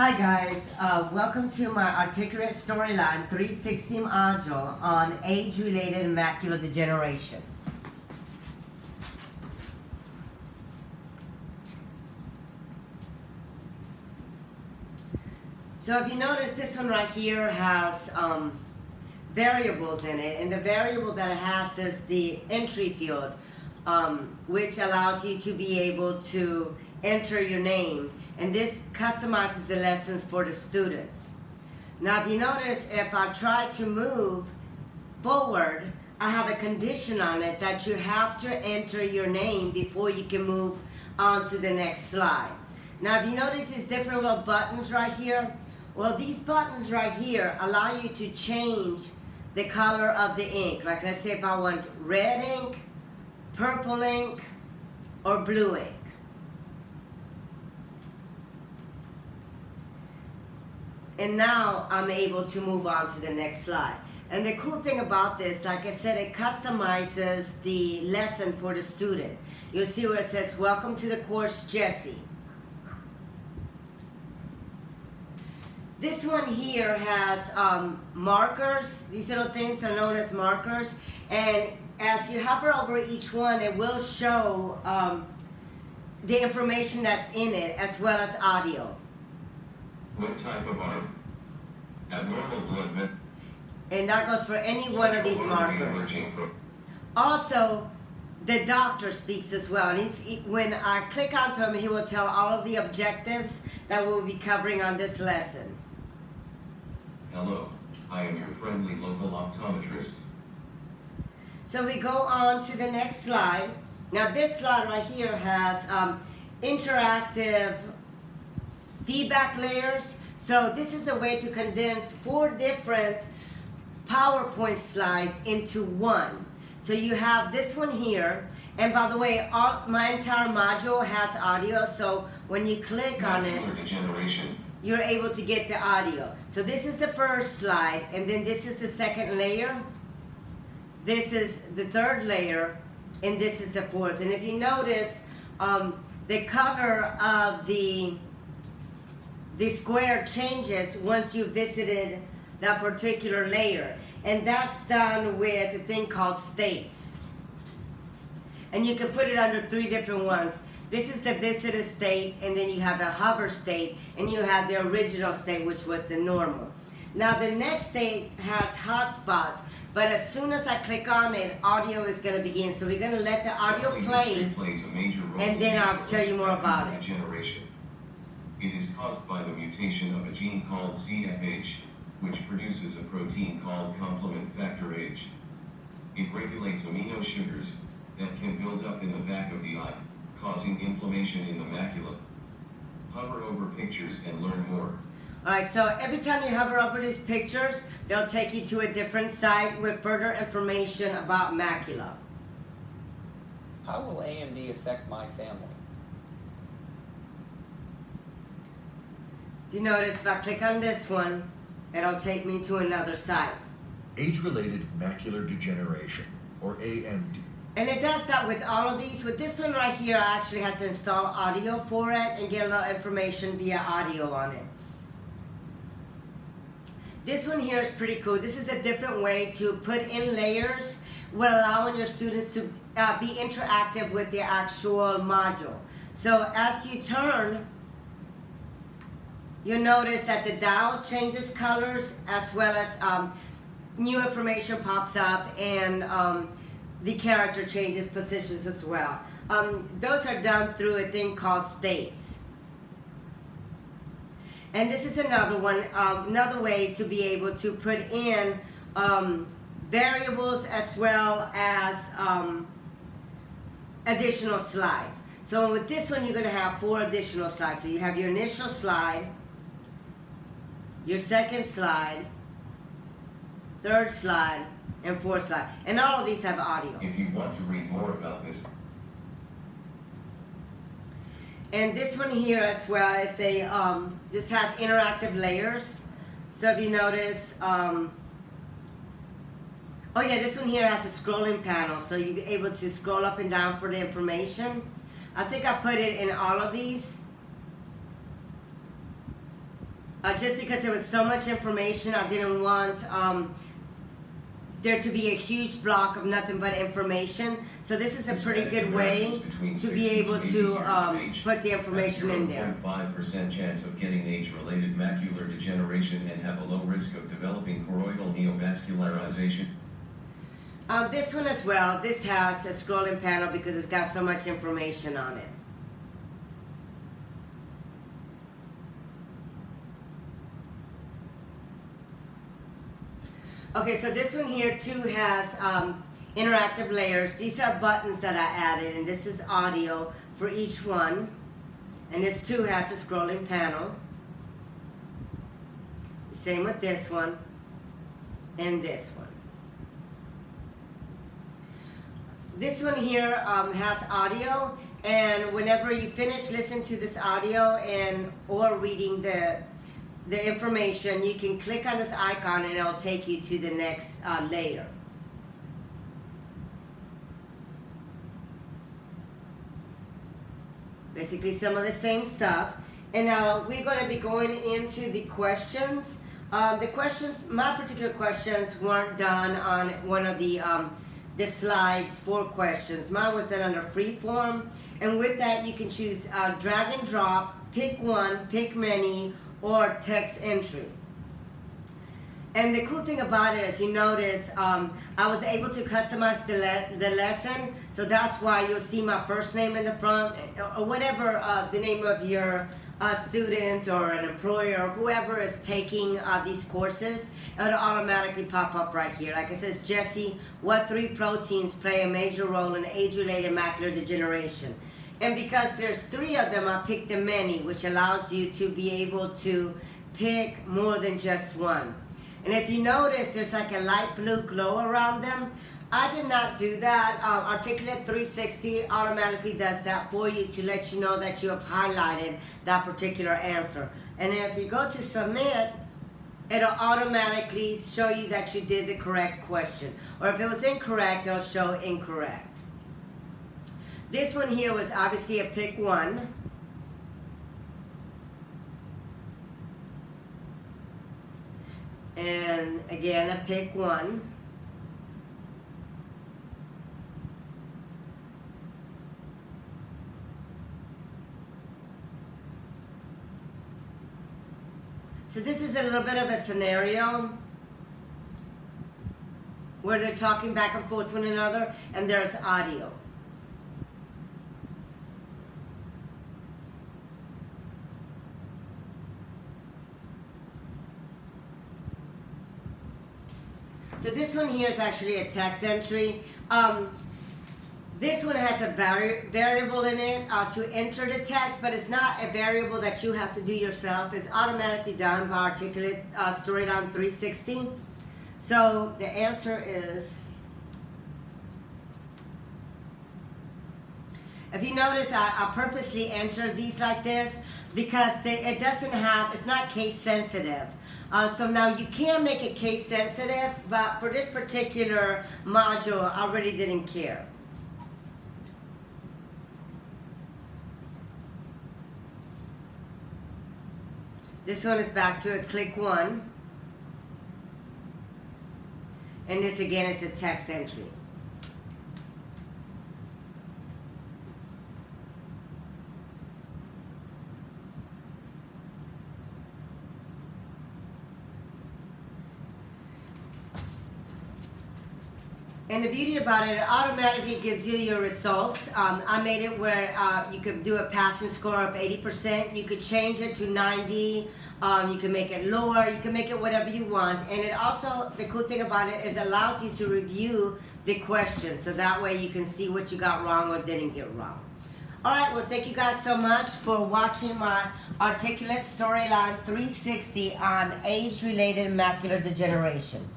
Hi guys, welcome to my Articulate Storyline 360 module on age-related macular degeneration. So if you notice, this one right here has variables in it, and the variable that it has is the entry field, which allows you to be able to enter your name, and this customizes the lessons for the students. Now if you notice, if I try to move forward, I have a condition on it that you have to enter your name before you can move on to the next slide. Now if you notice these different little buttons right here, well, these buttons right here allow you to change the color of the ink. Like let's say if I want red ink, purple ink, or blue ink. And now I'm able to move on to the next slide. And the cool thing about this, like I said, it customizes the lesson for the student. You'll see where it says, welcome to the course, Jesse. This one here has markers. These little things are known as markers. And as you hover over each one, it will show the information that's in it, as well as audio. What type of arm? Abnormal blood vessel. And that goes for any one of these markers. Also, the doctor speaks as well. And when I click onto him, he will tell all of the objectives that we'll be covering on this lesson. Hello, I am your friendly local optometrist. So we go on to the next slide. Now this slide right here has interactive feedback layers. So this is a way to condense 4 different PowerPoint slides into one. So you have this one here, and by the way, my entire module has audio, so when you click on it, Degeneration. You're able to get the audio. So this is the first slide, and then this is the second layer, this is the third layer, and this is the fourth. And if you notice, the color of the square changes once you visited that particular layer. And that's done with a thing called states. And you can put it under 3 different ones. This is the visited state, and then you have the hover state, and you have the original state, which was the normal. Now the next state has hotspots, but as soon as I click on it, audio is going to begin. So we're going to let the audio play, and then I'll tell you more about it. Degeneration. It is caused by the mutation of a gene called CFH, which produces a protein called complement factor H. It regulates amino sugars that can build up in the back of the eye, causing inflammation in the macula. Hover over pictures and learn more. Alright, so every time you hover over these pictures, they'll take you to a different site with further information about macula. How will AMD affect my family? If you notice, if I click on this one, it'll take me to another site. Age-related macular degeneration, or AMD. And it does that with all of these. With this one right here, I actually had to install audio for it and get a little information via audio on it. This one here is pretty cool. This is a different way to put in layers while allowing your students to be interactive with the actual module. So as you turn, you'll notice that the dial changes colors, as well as new information pops up, and the character changes positions as well. Those are done through a thing called states. And this is another one, another way to be able to put in variables as well as additional slides. So with this one, you're going to have 4 additional slides. So you have your initial slide, your second slide, third slide, and fourth slide. And all of these have audio. If you want to read more about this. And this one here as well is just has interactive layers. So if you notice, oh yeah, this one here has a scrolling panel. So you'll be able to scroll up and down for the information. I think I put it in all of these. Just because there was so much information, I didn't want there to be a huge block of nothing but information. So this is a pretty good way to be able to put the information in there. 0.5% chance of getting age-related macular degeneration and have a low risk of developing choroidal neovascularization. This one as well, this has a scrolling panel because it's got so much information on it. Okay, so this one here too has interactive layers. These are buttons that I added, and this is audio for each one. And this too has a scrolling panel. Same with this one and this one. This one here has audio, and whenever you finish listening to this audio and or reading the information, you can click on this icon and it'll take you to the next layer. Basically some of the same stuff. And now we're going to be going into the questions. The questions, my particular questions weren't done on one of the slides for questions. Mine was done under free form, and with that you can choose drag and drop, pick one, pick many, or text entry. And the cool thing about it, as you notice, I was able to customize the lesson, so that's why you'll see my first name in the front, or whatever the name of your student or an employer or whoever is taking these courses, it'll automatically pop up right here. Like it says, Jesse, what 3 proteins play a major role in age-related macular degeneration? And because there's 3 of them, I picked the many, which allows you to be able to pick more than just one. And if you notice, there's like a light blue glow around them. I did not do that. Articulate 360 automatically does that for you to let you know that you have highlighted that particular answer. And if you go to submit, it'll automatically show you that you did the correct question. Or if it was incorrect, it'll show incorrect. This one here was obviously a pick one. And again, a pick one. So this is a little bit of a scenario where they're talking back and forth with one another, and there's audio. So this one here is actually a text entry. This one has a variable in it to enter the text, but it's not a variable that you have to do yourself. It's automatically done by Articulate Storyline 360. So the answer is, if you notice, I purposely entered these like this because it doesn't have, it's not case sensitive. So now you can make it case sensitive, but for this particular module, I really didn't care. This one is back to a click one. And this again is a text entry. And the beauty about it, it automatically gives you your results. I made it where you could do a passing score of 80%. You could change it to 90. You can make it lower. You can make it whatever you want. And it also, the cool thing about it is it allows you to review the questions. So that way you can see what you got wrong or didn't get wrong. All right, well, thank you guys so much for watching my Articulate Storyline 360 on age-related macular degeneration.